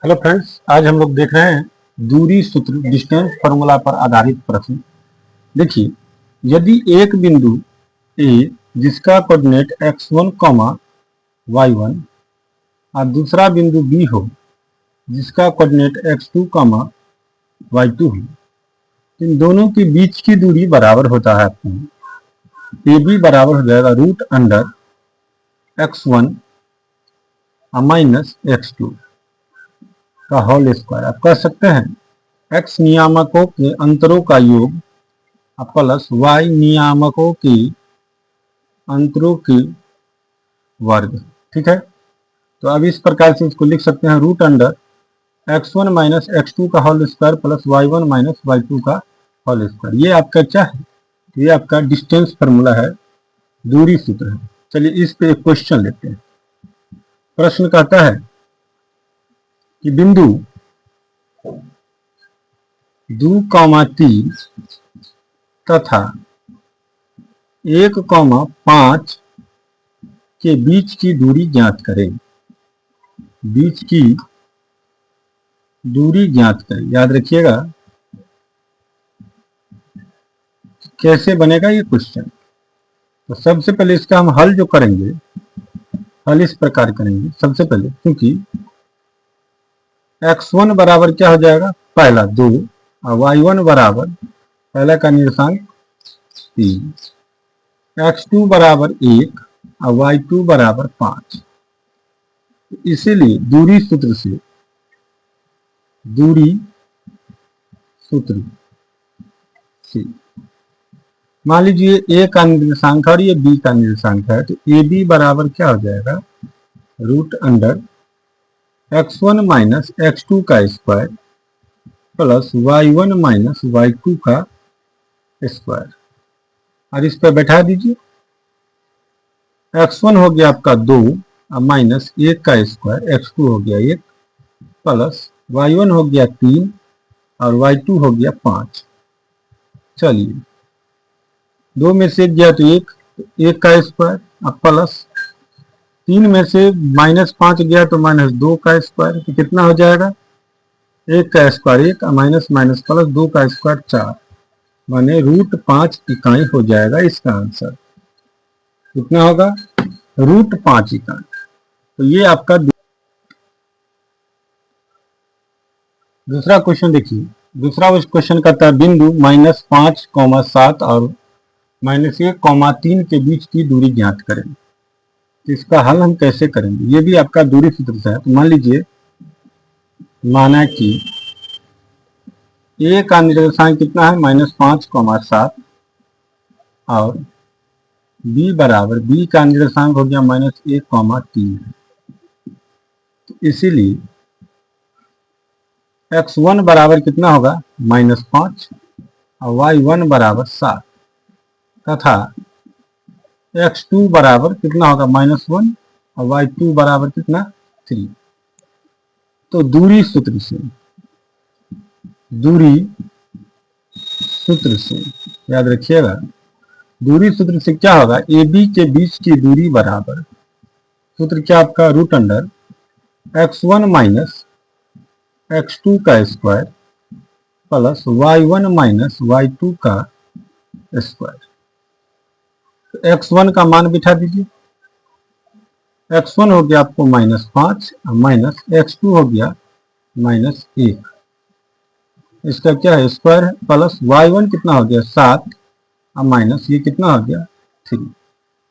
Hello friends, आज हम लोग देख रहे हैं दूरी सूत्र डिस्टेंस फॉर्मूला पर आधारित प्रश्न। देखिए, यदि एक बिंदु ए जिसका कोऑर्डिनेट x1, y1 और दूसरा बिंदु बी हो जिसका कोऑर्डिनेट x2, y2 हो, इन दोनों के बीच की दूरी बराबर होता है। ए बी बराबर हो जाएगा root under x1 minus x2 का होल स्क्वायर। आप कह सकते हैं x नियामकों के अंतरों का योग प्लस y नियामकों के अंतरों के वर्ग। ठीक है, तो अब इस प्रकार से इसको लिख सकते हैं root under x1 minus x2 का whole square plus y1 minus y2 का होल स्क्वायर। ये आपका क्या है? ये आपका डिस्टेंस फार्मूला है, दूरी सूत्र है। चलिए इस पे एक क्वेश्चन लेते हैं। प्रश्न कहता है कि बिंदु 2, 3 तथा 1, 5 के बीच की दूरी ज्ञात करें। बीच की दूरी ज्ञात करें। याद रखिएगा कैसे बनेगा ये क्वेश्चन। तो सबसे पहले इसका हम हल जो करेंगे, हल इस प्रकार करेंगे। सबसे पहले क्योंकि x1 बराबर क्या हो जाएगा, पहला 2 और y1 बराबर पहला का निर्देशांक 3, x2 बराबर 1 और y2 बराबर 5। इसीलिए दूरी सूत्र से मान लीजिए ए का निर्देशांक है और ये बी का निर्देशांक है, तो ए बी बराबर क्या हो जाएगा, root under x1 minus x2 का square plus y1 minus y2 का स्क्वायर। और इस पर बैठा दीजिए, x1 हो गया आपका 2 माइनस 1 का स्क्वायर, x2 हो गया 1 प्लस y1 हो गया 3 और y2 हो गया 5। चलिए 2 में से 1 गया तो 1 का स्क्वायर, अब प्लस 3 में से माइनस 5 गया तो माइनस 2 का स्क्वायर। तो कितना हो जाएगा, 1 का स्क्वायर 1 माइनस माइनस प्लस 2 का स्क्वायर 4, माने रूट 5 इकाई हो जाएगा इसका आंसर। कितना होगा, रूट 5 इकाई। तो ये आपका दूसरा क्वेश्चन देखिए। दूसरा क्वेश्चन कहता है बिंदु -5, 7 और -1, 3 के बीच की दूरी ज्ञात करें। तो इसका हल हम कैसे करेंगे, ये भी आपका दूरी सूत्र से है। तो मान लीजिए, माना कि ए का निर्देशांक कितना है, -5, 7 और बी बराबर बी का निर्देशांक हो गया -1, 3 है। तो इसीलिए x1 बराबर कितना होगा, -5 और y1 बराबर 7 तथा x2 बराबर कितना होगा, -1 और y2 बराबर कितना, 3। तो दूरी सूत्र से याद रखिएगा, दूरी सूत्र से क्या होगा, ए बी के बीच की दूरी बराबर, सूत्र क्या आपका, root under x1 minus x2 का square plus y1 minus y2 का स्क्वायर। तो x1 का मान बिठा दीजिए, x1 हो गया आपको -5 माइनस x2 हो गया -1, इसका क्या है, स्क्वायर है, प्लस y1 कितना हो गया 7 और माइनस ये कितना हो गया 3,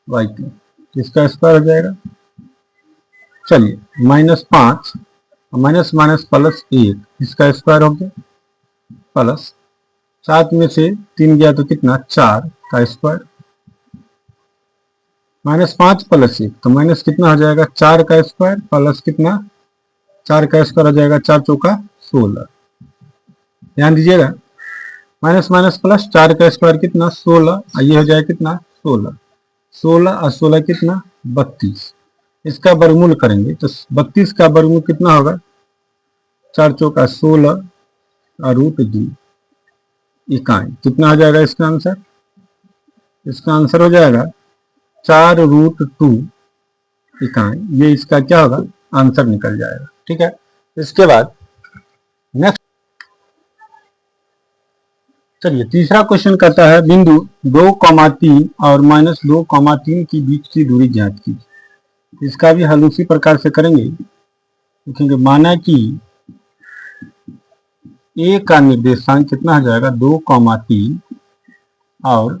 y2 इसका स्क्वायर हो जाएगा। चलिए -5 माइनस माइनस प्लस 1, इसका स्क्वायर हो गया, प्लस 7 में से 3 गया तो कितना, 4 का स्क्वायर, -5 प्लस 1 तो माइनस कितना हो जाएगा, 4 का स्क्वायर प्लस कितना, 4 का स्क्वायर हो जाएगा 4 चौका 16। ध्यान दीजिएगा, माइनस माइनस प्लस 4 का स्क्वायर कितना, 16, ये हो जाएगा कितना, 16, 16 और 16 कितना, 32। इसका वर्गमूल करेंगे तो 32 का वर्गमूल कितना होगा, 4 चौका 16 और रूट 2 इकाई। कितना हो जाएगा इसका आंसर, इसका आंसर हो जाएगा 4 रूट 2 इकाई। ये इसका क्या होगा, आंसर निकल जाएगा। ठीक है, इसके बाद नेक्स्ट चलिए तीसरा क्वेश्चन कहता है बिंदु 2,3 और -2,3 के बीच की दूरी ज्ञात कीजिए। इसका भी हल उसी प्रकार से करेंगे। देखेंगे माना कि ए का निर्देशांक कितना हो जाएगा 2,3 और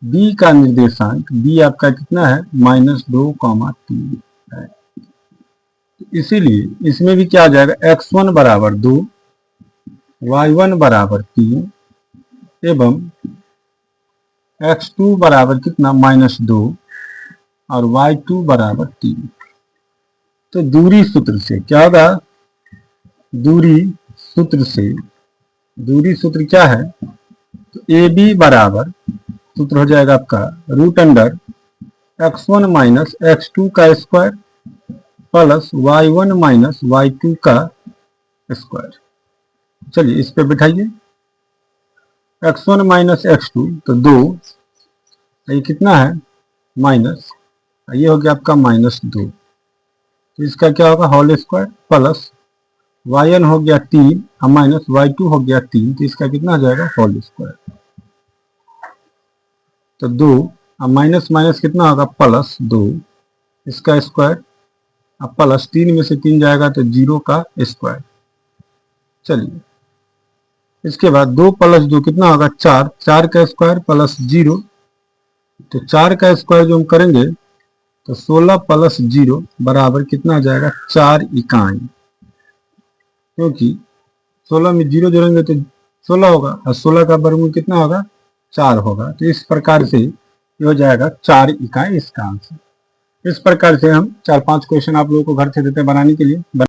बी का निर्देशांक बी आपका कितना है -2,3 है। इसीलिए इसमें भी क्या आ जाएगा x1 बराबर 2, y1 बराबर 3 एवं x2 बराबर कितना -2 और y2 बराबर 3। तो दूरी सूत्र से क्या होगा, दूरी सूत्र क्या है, तो ए बी बराबर सूत्र हो जाएगा आपका √x1 माइनस x2 का square plus y1 minus y2 का स्क्वायर। चलिए इस पे बैठाइए x1 माइनस x2 तो 2, ये कितना है माइनस, ये हो गया आपका -2, तो इसका क्या होगा होल स्क्वायर प्लस y1 हो गया 3 और माइनस y2 हो गया 3, तो इसका कितना हो जाएगा होल स्क्वायर। तो 2 और माइनस माइनस कितना होगा +2, इसका स्क्वायर अब प्लस 3 में से 3 जाएगा तो 0 का स्क्वायर। चलिए इसके बाद 2 + 2 कितना होगा 4, 4 का स्क्वायर प्लस 0, तो 4 का स्क्वायर जो हम करेंगे तो 16 + 0 बराबर कितना आ जाएगा 4 इकाई, क्योंकि 16 में 0 जोड़ेंगे तो 16 होगा और 16 का वर्गमूल कितना होगा 4 होगा। तो इस प्रकार से ये हो जाएगा 4 इकाई इसका आंसर। इस प्रकार से हम 4-5 क्वेश्चन आप लोगों को घर से देते हैं बनाने के लिए।